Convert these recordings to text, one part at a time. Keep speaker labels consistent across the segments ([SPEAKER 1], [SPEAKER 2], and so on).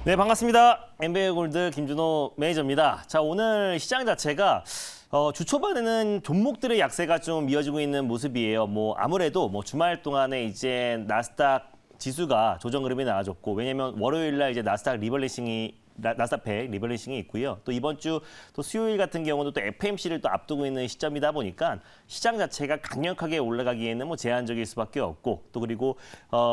[SPEAKER 1] 네, 반갑습니다. 엠베이골드 김준호 매니저입니다. 자, 오늘 시장 자체가 주 초반에는 종목들의 약세가 좀 이어지고 있는 모습이에요. 아무래도 주말 동안에 이제 나스닥 지수가 조정 흐름이 나와줬고, 왜냐면 월요일 날 이제 나스닥 나스닥 100 리밸런싱이 있고요. 또 이번 주 또 수요일 같은 경우도 또 FMC를 또 앞두고 있는 시점이다 보니까 시장 자체가 강력하게 올라가기에는 제한적일 수밖에 없고, 또 그리고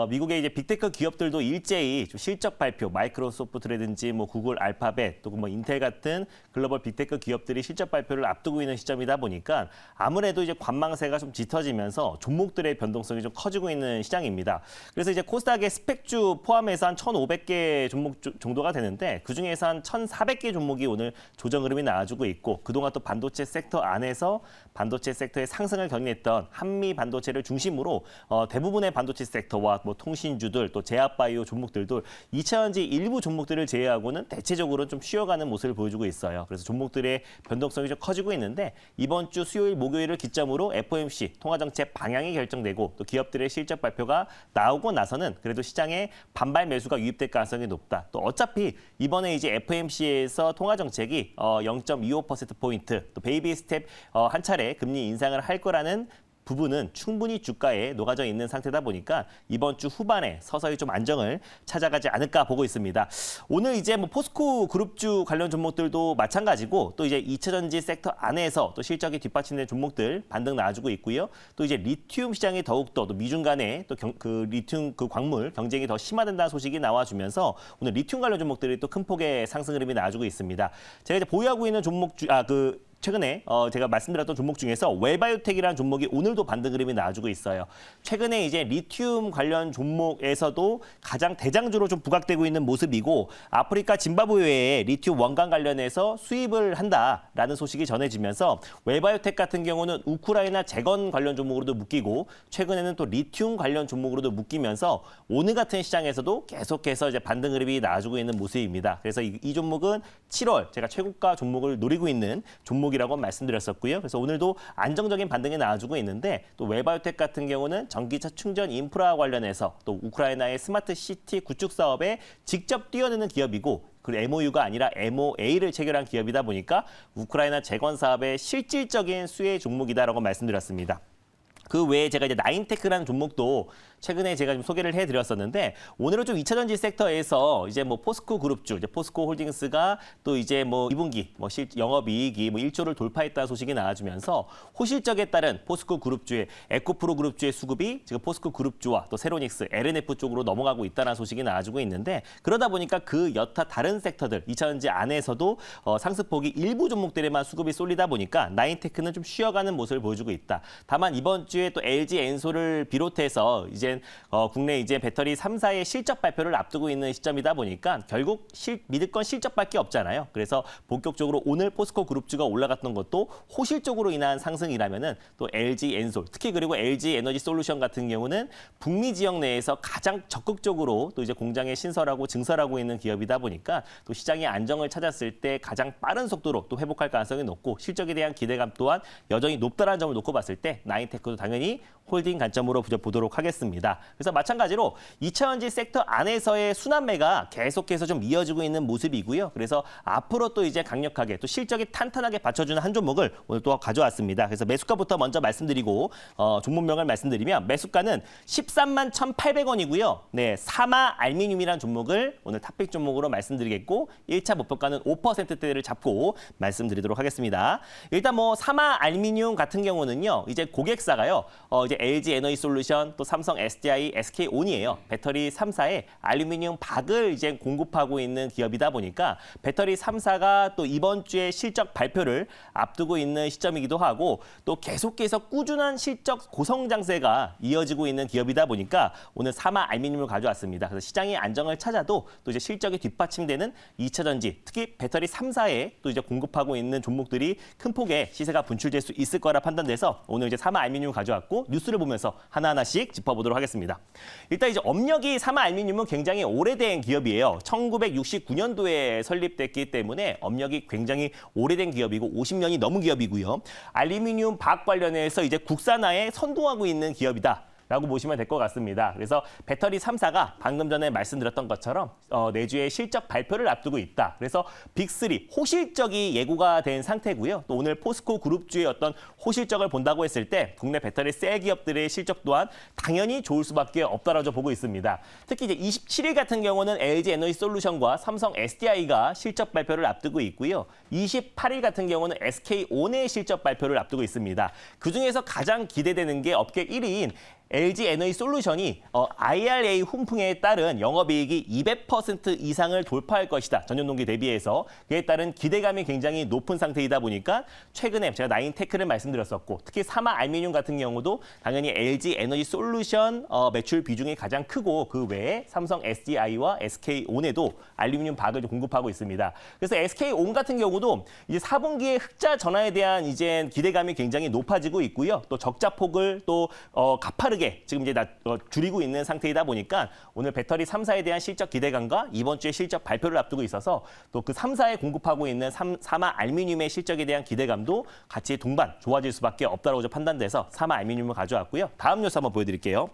[SPEAKER 1] 미국의 이제 빅테크 기업들도 일제히 좀 실적 발표, 마이크로소프트라든지 구글, 알파벳, 또 인텔 같은 글로벌 빅테크 기업들이 실적 발표를 앞두고 있는 시점이다 보니까 아무래도 이제 관망세가 좀 짙어지면서 종목들의 변동성이 좀 커지고 있는 시장입니다. 그래서 이제 코스닥의 스펙주 포함해서 한 1,500개 종목 정도가 되는데, 그중에서 한 1,400개 종목이 오늘 조정 흐름이 나와주고 있고, 그동안 또 반도체 섹터 안에서 반도체 섹터의 상승을 견인했던 한미 반도체를 중심으로 대부분의 반도체 섹터와 통신주들, 또 제약바이오 종목들도 2차전지 일부 종목들을 제외하고는 대체적으로 좀 쉬어가는 모습을 보여주고 있어요. 그래서 종목들의 변동성이 좀 커지고 있는데, 이번 주 수요일, 목요일을 기점으로 FOMC 통화정책 방향이 결정되고, 또 기업들의 실적 발표가 나오고 나서는 그래도 시장에 반발 매수가 유입될 가능성이 높다. 또 어차피 이번에 이제 FOMC에서 통화정책이 0.25%포인트, 또 베이비 스텝 한 차례 금리 인상을 할 거라는 부분은 충분히 주가에 녹아져 있는 상태다 보니까 이번 주 후반에 서서히 좀 안정을 찾아가지 않을까 보고 있습니다. 오늘 이제 포스코 그룹주 관련 종목들도 마찬가지고, 또 이제 2차전지 섹터 안에서 또 실적이 뒷받침된 종목들 반등 나와주고 있고요. 또 이제 리튬 시장이 더욱더 또 미중 간에 또 그 리튬 그 광물 경쟁이 더 심화된다는 소식이 나와주면서 오늘 리튬 관련 종목들이 또 큰 폭의 상승 흐름이 나와주고 있습니다. 제가 이제 보유하고 있는 종목 최근에 제가 말씀드렸던 종목 중에서 웰바이오텍이라는 종목이 오늘도 반등 흐름이 나와주고 있어요. 최근에 이제 리튬 관련 종목에서도 가장 대장주로 좀 부각되고 있는 모습이고, 아프리카 짐바브웨에 리튬 원강 관련해서 수입을 한다라는 소식이 전해지면서 웰바이오텍 같은 경우는 우크라이나 재건 관련 종목으로도 묶이고, 최근에는 또 리튬 관련 종목으로도 묶이면서 오늘 같은 시장에서도 계속해서 이제 반등 흐름이 나와주고 있는 모습입니다. 그래서 이 종목은 7월 제가 최고가 종목을 노리고 있는 종목이라고 말씀드렸었고요. 그래서 오늘도 안정적인 반등이 나와주고 있는데, 또 웰바이오텍 같은 경우는 전기차 충전 인프라 관련해서 또 우크라이나의 스마트 시티 구축 사업에 직접 뛰어드는 기업이고, 그 MOU가 아니라 MOA를 체결한 기업이다 보니까 우크라이나 재건 사업의 실질적인 수혜 종목이다라고 말씀드렸습니다. 그 외에 제가 이제 나인테크라는 종목도 최근에 제가 좀 소개를 해드렸었는데, 오늘은 좀 2차전지 섹터에서 이제 포스코 그룹주, 이제 포스코 홀딩스가 또 이제 2분기 영업이익이 1조를 돌파했다는 소식이 나와주면서 호실적에 따른 포스코 그룹주의 에코프로 그룹주의 수급이 지금 포스코 그룹주와 또 세로닉스, LNF 쪽으로 넘어가고 있다는 소식이 나와주고 있는데, 그러다 보니까 그 여타 다른 섹터들 2차전지 안에서도 상승폭이 일부 종목들에만 수급이 쏠리다 보니까 나인테크는 좀 쉬어가는 모습을 보여주고 있다. 다만 이번 주에 또 LG 엔솔을 비롯해서 이제 국내 이제 배터리 3사의 실적 발표를 앞두고 있는 시점이다 보니까 결국 믿을 건 실적밖에 없잖아요. 그래서 본격적으로 오늘 포스코 그룹주가 올라갔던 것도 호실적으로 인한 상승이라면은 또 LG 엔솔, 특히 그리고 LG 에너지 솔루션 같은 경우는 북미 지역 내에서 가장 적극적으로 또 이제 공장에 신설하고 증설하고 있는 기업이다 보니까 또 시장이 안정을 찾았을 때 가장 빠른 속도로 또 회복할 가능성이 높고, 실적에 대한 기대감 또한 여전히 높다는 점을 놓고 봤을 때 나인테크도 당연히 홀딩 관점으로 보도록 하겠습니다. 그래서 마찬가지로 2차전지 섹터 안에서의 순환매가 계속해서 좀 이어지고 있는 모습이고요. 그래서 앞으로 또 이제 강력하게 또 실적이 탄탄하게 받쳐주는 한 종목을 오늘 또 가져왔습니다. 그래서 매수가부터 먼저 말씀드리고 종목명을 말씀드리면, 매수가는 13만 1,800원이고요. 네, 사마 알미늄이라는 종목을 오늘 탑픽 종목으로 말씀드리겠고, 1차 목표가는 5%대를 잡고 말씀드리도록 하겠습니다. 일단 사마 알미늄 같은 경우는요, 이제 고객사가요, 이제 LG 에너지 솔루션, 또 삼성 SDI, SK온이에요. 배터리 3사에 알루미늄 박을 이제 공급하고 있는 기업이다 보니까 배터리 3사가 또 이번 주에 실적 발표를 앞두고 있는 시점이기도 하고, 또 계속해서 꾸준한 실적 고성장세가 이어지고 있는 기업이다 보니까 오늘 사마 알루미늄을 가져왔습니다. 그래서 시장이 안정을 찾아도 또 이제 실적이 뒷받침되는 2차전지, 특히 배터리 3사에 또 이제 공급하고 있는 종목들이 큰 폭의 시세가 분출될 수 있을 거라 판단돼서 오늘 이제 사마 알루미늄을 가져왔고, 뉴스를 보면서 하나하나씩 짚어보도록 하겠습니다. 일단 이제 업력이 사마 알루미늄은 굉장히 오래된 기업이에요. 1969년도에 설립됐기 때문에 업력이 굉장히 오래된 기업이고 50년이 넘은 기업이고요. 알루미늄 박 관련해서 이제 국산화에 선도하고 있는 기업이다. 라고 보시면 될 것 같습니다. 그래서 배터리 3사가 방금 전에 말씀드렸던 것처럼 내주에 실적 발표를 앞두고 있다. 그래서 빅3 호실적이 예고가 된 상태고요. 또 오늘 포스코 그룹주의 어떤 호실적을 본다고 했을 때 국내 배터리 셀 기업들의 실적 또한 당연히 좋을 수밖에 없다라고 보고 있습니다. 특히 이제 27일 같은 경우는 LG 에너지 솔루션과 삼성 SDI가 실적 발표를 앞두고 있고요. 28일 같은 경우는 SK온의 실적 발표를 앞두고 있습니다. 그중에서 가장 기대되는 게 업계 1위인 LG 에너지 솔루션이 IRA 훈풍에 따른 영업이익이 200% 이상을 돌파할 것이다. 전년 동기 대비해서 그에 따른 기대감이 굉장히 높은 상태이다 보니까 최근에 제가 나인테크를 말씀드렸었고 특히 사마 알미늄 같은 경우도 당연히 LG 에너지 솔루션 매출 비중이 가장 크고 그 외에 삼성 SDI와 SK온에도 알루미늄 박을 공급하고 있습니다. 그래서 SK온 같은 경우도 이제 4분기의 흑자 전환에 대한 이제 기대감이 굉장히 높아지고 있고요. 또 적자 폭을 또 가파르게 지금 이제 줄이고 있는 상태이다 보니까 오늘 배터리 3사에 대한 실적 기대감과 이번 주에 실적 발표를 앞두고 있어서 또 그 3사에 공급하고 있는 사마 알미늄의 실적에 대한 기대감도 같이 동반 좋아질 수밖에 없다고 판단돼서 사마 알미늄을 가져왔고요. 다음 뉴스 한번 보여드릴게요.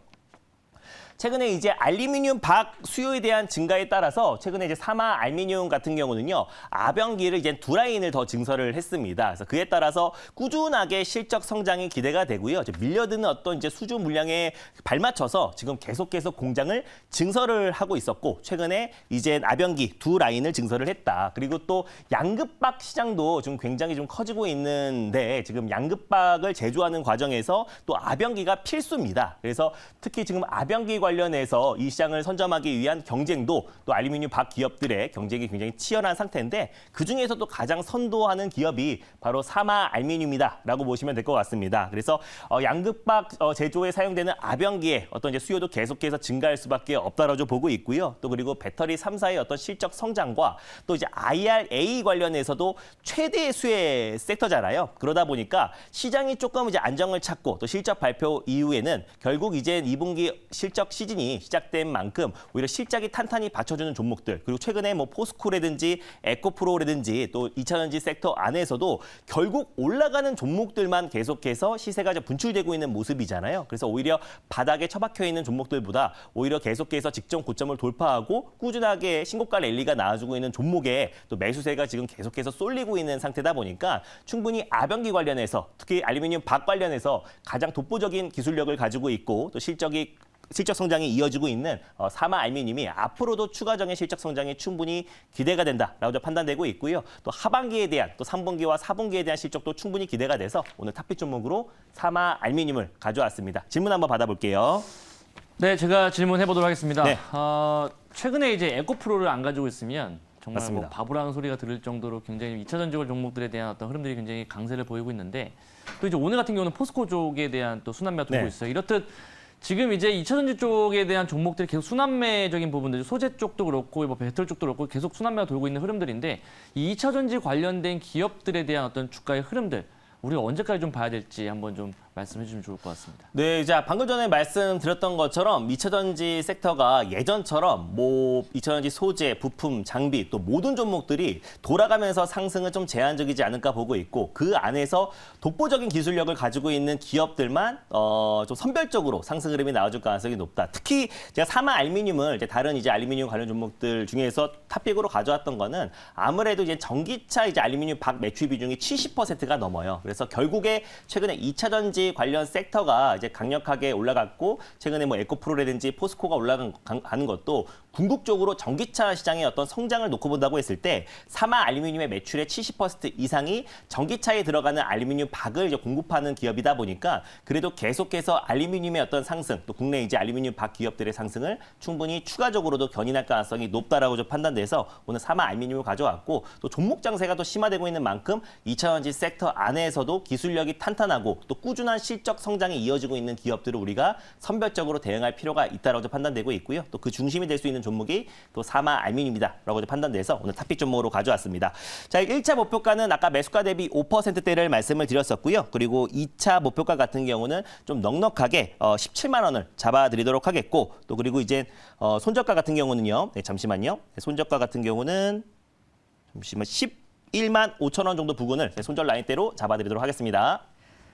[SPEAKER 1] 최근에 이제 알루미늄 박 수요에 대한 증가에 따라서 최근에 이제 사마 알루미늄 같은 경우는요 아병기를 이제 두 라인을 더 증설을 했습니다. 그래서 그에 따라서 꾸준하게 실적 성장이 기대가 되고요. 밀려드는 어떤 이제 수주 물량에 발맞춰서 지금 계속해서 공장을 증설을 하고 있었고 최근에 이제 아병기 두 라인을 증설을 했다. 그리고 또 양극박 시장도 좀 굉장히 좀 커지고 있는데 지금 양극박을 제조하는 과정에서 또 아병기가 필수입니다. 그래서 특히 지금 아병기 관련해서 이 시장을 선점하기 위한 경쟁도 또 알루미늄 박 기업들의 경쟁이 굉장히 치열한 상태인데 그중에서도 가장 선도하는 기업이 바로 사마 알루미늄이다라고 보시면 될 것 같습니다. 그래서 양극박 제조에 사용되는 아병기의 어떤 이제 수요도 계속해서 증가할 수밖에 없다라고 보고 있고요. 또 그리고 배터리 3사의 어떤 실적 성장과 또 이제 IRA 관련해서도 최대 수혜 섹터잖아요. 그러다 보니까 시장이 조금 이제 안정을 찾고 또 실적 발표 이후에는 결국 이제 2분기 실적 시즌이 시작된 만큼 오히려 실적이 탄탄히 받쳐주는 종목들 그리고 최근에 뭐 포스코라든지 에코프로라든지 또 2차전지 섹터 안에서도 결국 올라가는 종목들만 계속해서 시세가 분출되고 있는 모습이잖아요. 그래서 오히려 바닥에 처박혀 있는 종목들보다 오히려 계속해서 직전 고점을 돌파하고 꾸준하게 신고가 랠리가 나와주고 있는 종목에 또 매수세가 지금 계속해서 쏠리고 있는 상태다 보니까 충분히 아병기 관련해서 특히 알루미늄 박 관련해서 가장 독보적인 기술력을 가지고 있고 또 실적 성장이 이어지고 있는 사마 알루미늄이 앞으로도 추가적인 실적 성장이 충분히 기대가 된다라고 판단되고 있고요. 또 하반기에 대한 또 3분기와 4분기에 대한 실적도 충분히 기대가 돼서 오늘 탑픽 종목으로 사마 알루미늄을 가져왔습니다. 질문 한번 받아볼게요.
[SPEAKER 2] 네, 제가 질문해 보도록 하겠습니다.
[SPEAKER 1] 네.
[SPEAKER 2] 최근에 이제 에코프로를 안 가지고 있으면 정말
[SPEAKER 1] 맞습니다.
[SPEAKER 2] 뭐 바보라는 소리가 들을 정도로 굉장히 2차 전지권 종목들에 대한 어떤 흐름들이 굉장히 강세를 보이고 있는데 또 이제 오늘 같은 경우는 포스코 쪽에 대한 또 순환매가 돌고
[SPEAKER 1] 네.
[SPEAKER 2] 있어요. 이렇듯 지금 이제 2차 전지 쪽에 대한 종목들이 계속 순환매적인 부분들, 소재 쪽도 그렇고 뭐 배터리 쪽도 그렇고 계속 순환매가 돌고 있는 흐름들인데 이 2차 전지 관련된 기업들에 대한 어떤 주가의 흐름들 우리가 언제까지 좀 봐야 될지 한번 좀 말씀해 주시면 좋을 것 같습니다.
[SPEAKER 1] 네, 자 방금 전에 말씀드렸던 것처럼 2차전지 섹터가 예전처럼 뭐 2차전지 소재, 부품, 장비 또 모든 종목들이 돌아가면서 상승은 좀 제한적이지 않을까 보고 있고 그 안에서 독보적인 기술력을 가지고 있는 기업들만 좀 선별적으로 상승 흐름이 나와줄 가능성이 높다. 특히 제가 사마 알루미늄을 이제 다른 이제 알루미늄 관련 종목들 중에서 탑픽으로 가져왔던 거는 아무래도 이제 전기차 이제 알루미늄 박 매출 비중이 70%가 넘어요. 그래서 결국에 최근에 2차전지 관련 섹터가 이제 강력하게 올라갔고 최근에 뭐 에코프로라든지 포스코가 올라가는 것도 궁극적으로 전기차 시장의 어떤 성장을 놓고 본다고 했을 때 사마 알루미늄의 매출의 70% 이상이 전기차에 들어가는 알루미늄 박을 이제 공급하는 기업이다 보니까 그래도 계속해서 알루미늄의 어떤 상승 또 국내 이제 알루미늄 박 기업들의 상승을 충분히 추가적으로도 견인할 가능성이 높다라고 좀 판단돼서 오늘 사마 알루미늄을 가져왔고 또 종목 장세가 또 심화되고 있는 만큼 2차전지 섹터 안에서도 기술력이 탄탄하고 또 꾸준한 실적 성장이 이어지고 있는 기업들을 우리가 선별적으로 대응할 필요가 있다라고 판단되고 있고요. 또 그 중심이 될 수 있는 종목이 또 사마 알루미늄이다라고 판단돼서 오늘 탑픽 종목으로 가져왔습니다. 자, 1차 목표가는 아까 매수가 대비 5%대를 말씀을 드렸었고요. 그리고 2차 목표가 같은 경우는 좀 넉넉하게 17만 원을 잡아드리도록 하겠고 또 그리고 이제 손저가 같은 경우는요. 네, 잠시만요. 손저가 같은 경우는 11만 5천 원 정도 부근을 손절 라인대로 잡아드리도록 하겠습니다.